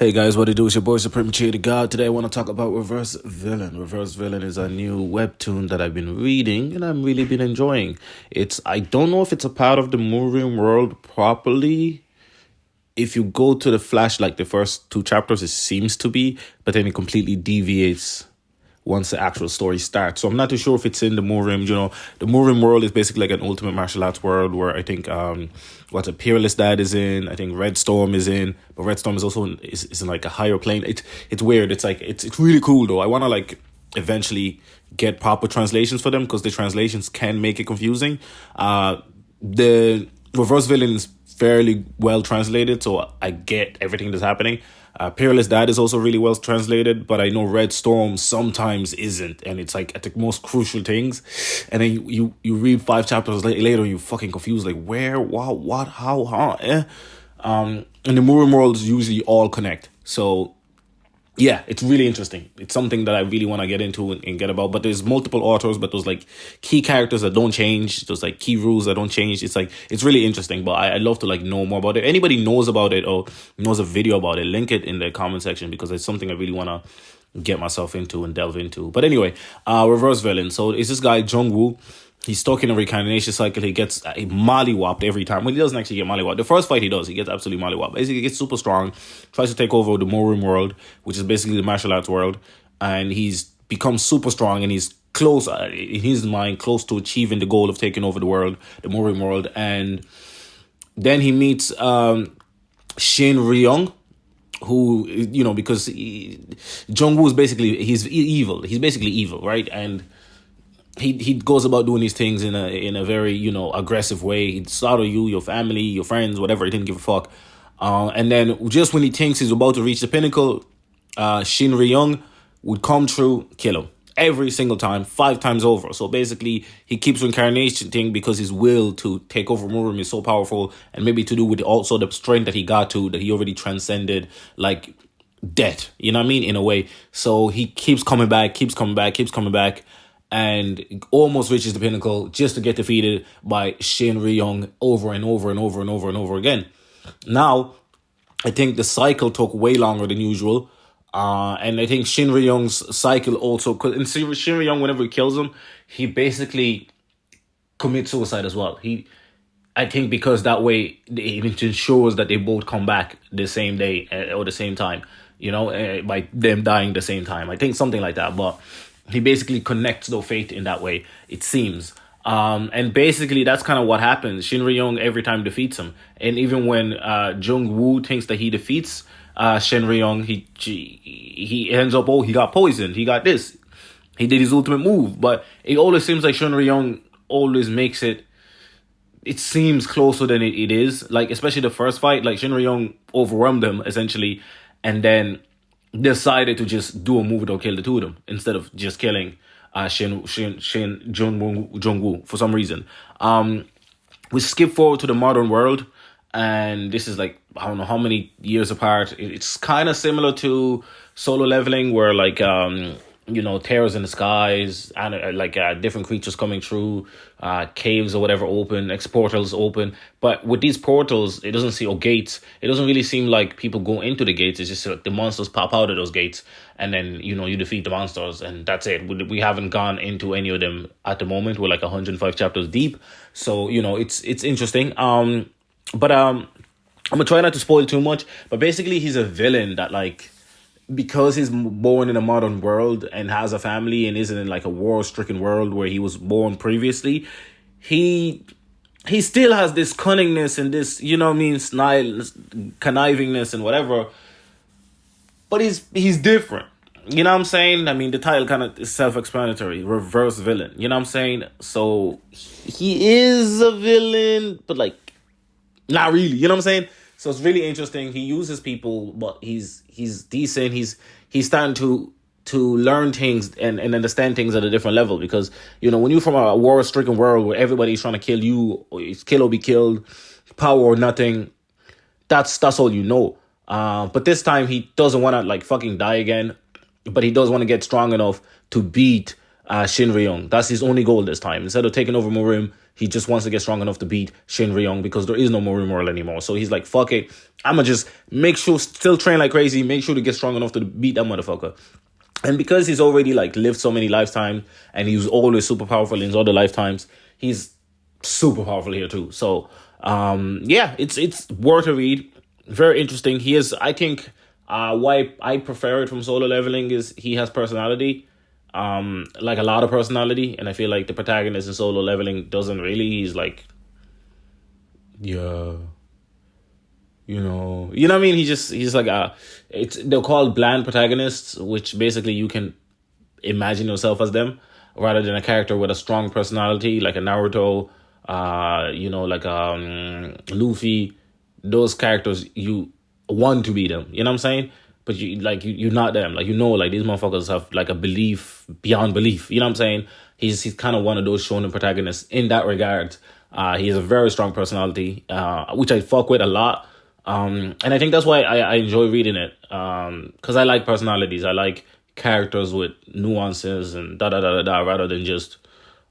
Hey guys, what it do? It's your boy Supreme Cheer the God. Today I want to talk about Reverse Villain. Reverse Villain is a new webtoon that I've been reading and I've really been enjoying. I don't know if it's a part of the moving world properly. If you go to the Flash, like the first two chapters, it seems to be, but then it completely deviates once the actual story starts. So I'm not too sure if it's in the Murim. The Murim world is basically like an ultimate martial arts world where I think what's a Peerless Dad is in. I think Red Storm is in, but Red Storm is also is in like a higher plane. It's weird. It's really cool though. I want to like eventually get proper translations for them because the translations can make it confusing. The Reverse Villain is fairly well translated, so I get everything that's happening. Peerless Dad is also really well translated, but I know Red Storm sometimes isn't, and it's like at the most crucial things, and then you read 5 chapters later, you fucking confused, like where, what, how, huh, and the Murim worlds usually all connect, so yeah, it's really interesting. It's something that I really want to get into and get about. But there's multiple authors, but those like key characters that don't change, those like key rules that don't change. It's really interesting. But I love to like know more about it. Anybody knows about it or knows a video about it, link it in the comment section because it's something I really want to get myself into and delve into. But anyway, Reverse Villain. So it's this guy Jung Woo. He's stuck in a reincarnation cycle. He gets mollywopped every time. Well, he doesn't actually get mollywopped. The first fight he does, he gets absolutely mollywopped. Basically, he gets super strong, tries to take over the Morim world, which is basically the martial arts world. And he's become super strong and he's close, in his mind, close to achieving the goal of taking over the world, the Morim world. And then he meets Shin Ryung, who, because Jung Woo is basically, he's evil. He's basically evil, right? And he goes about doing these things in a very, aggressive way. He'd slaughter you, your family, your friends, whatever. He didn't give a fuck. And then just when he thinks he's about to reach the pinnacle, Shin Ryung would come through, kill him. Every single time, 5 times over. So basically, he keeps reincarnation thing because his will to take over Murim is so powerful, and maybe to do with also the strength that he got to, that he already transcended, like, death. You know what I mean? In a way. So he keeps coming back, and almost reaches the pinnacle just to get defeated by Shin Ryung over and over and over and over and over again. Now, I think the cycle took way longer than usual. And I think Shin Ryung's cycle also, and Shin Ryung, whenever he kills him, he basically commits suicide as well. I think because that way it ensures that they both come back the same day or the same time, by them dying the same time. I think something like that, but he basically connects their fate in that way, it seems. And basically that's kind of what happens. Shin Ryung every time defeats him. And even when Jung Woo thinks that he defeats Shin Ryung, he ends up, he got poisoned. He got this. He did his ultimate move. But it always seems like Shin Ryung always makes it seems closer than it is. Like, especially the first fight, like Shin Ryung overwhelmed him, essentially. And then decided to just do a move to kill the two of them instead of just killing Jung Woo for some reason. We skip forward to the modern world, and this is like, I don't know how many years apart. It's kind of similar to Solo Leveling, where like terrors in the skies and different creatures coming through, caves or whatever open, portals open. But with these portals, it doesn't see gates. It doesn't really seem like people go into the gates. It's just like the monsters pop out of those gates, and then you defeat the monsters, and that's it. We haven't gone into any of them at the moment. We're like 105 chapters deep, so it's interesting. But I'm gonna try not to spoil too much. But basically, he's a villain that like, because he's born in a modern world and has a family and isn't in like a war-stricken world where he was born previously, he still has this cunningness and this, snide, connivingness and whatever. But he's different. You know what I'm saying? I mean, the title kind of is self-explanatory. Reverse villain. You know what I'm saying? So he is a villain, but like, not really. You know what I'm saying? So it's really interesting. He uses people, but he's decent. He's starting to learn things and understand things at a different level, because when you're from a war-stricken world where everybody's trying to kill you, or it's kill or be killed, power or nothing, that's all you know. But this time he doesn't want to like fucking die again, but he does want to get strong enough to beat Shin Ryung. That's his only goal this time. Instead of taking over Murim, He just wants to get strong enough to beat Shin Ryong because there is no more Rimworld anymore. So he's like, fuck it. I'ma just make sure, still train like crazy, make sure to get strong enough to beat that motherfucker. And because he's already like lived so many lifetimes and he was always super powerful in his other lifetimes, he's super powerful here too. So yeah, it's worth a read. Very interesting. He is, I think, why I prefer it from Solo Leveling is he has personality. Like a lot of personality, and I feel like the protagonist in Solo Leveling doesn't really. He's like, yeah, what I mean. He's like they're called bland protagonists, which basically you can imagine yourself as them rather than a character with a strong personality like a Naruto, like Luffy. Those characters you want to be them. You know what I'm saying? But you're not them. Like, like these motherfuckers have like a belief beyond belief. You know what I'm saying? He's kind of one of those shonen protagonists in that regard. He has a very strong personality, which I fuck with a lot. And I think that's why I enjoy reading it. Because I like personalities. I like characters with nuances and da da da da da rather than just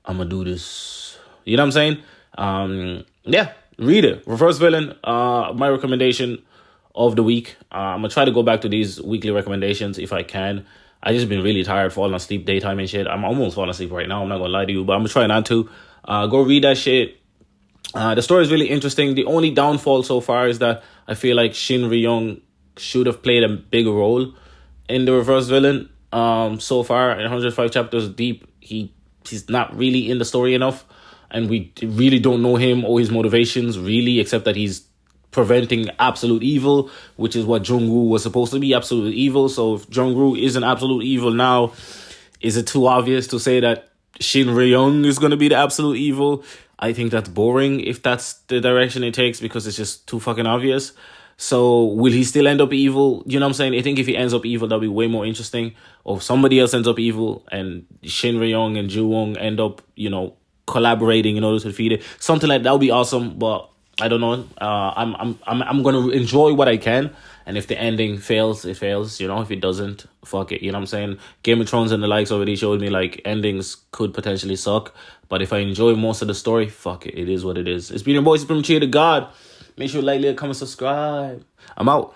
I'm gonna do this. You know what I'm saying? Yeah, read it. Reverse Villain. My recommendation of the week. I'm gonna try to go back to these weekly recommendations if I can. I just been really tired, falling asleep daytime and shit. I'm almost falling asleep right now. I'm not gonna lie to you, but I'm gonna try not to. Go read that shit. The story is really interesting. The only downfall so far is that I feel like Shin Ryong should have played a bigger role in the Reverse Villain. So far, in 105 chapters deep, he's not really in the story enough, and we really don't know him or his motivations really, except that he's preventing absolute evil, which is what Jungwoo was supposed to be, absolute evil. So if Jungwoo isn't absolute evil now, is it too obvious to say that Shin Ryong is going to be the absolute evil? I think that's boring if that's the direction it takes because it's just too fucking obvious. So will he still end up evil? You know what I'm saying? I think if he ends up evil, that'll be way more interesting. Or if somebody else ends up evil and Shin Ryong and Ju-won end up, collaborating in order to defeat it. Something like that would be awesome, but I don't know. I'm gonna enjoy what I can, and if the ending fails, it fails. If it doesn't, fuck it. You know what I'm saying? Game of Thrones and the likes already showed me like endings could potentially suck, but if I enjoy most of the story, fuck it. It is what it is. It's been your boy Supreme Cheer to God. Make sure to like, comment, subscribe. I'm out.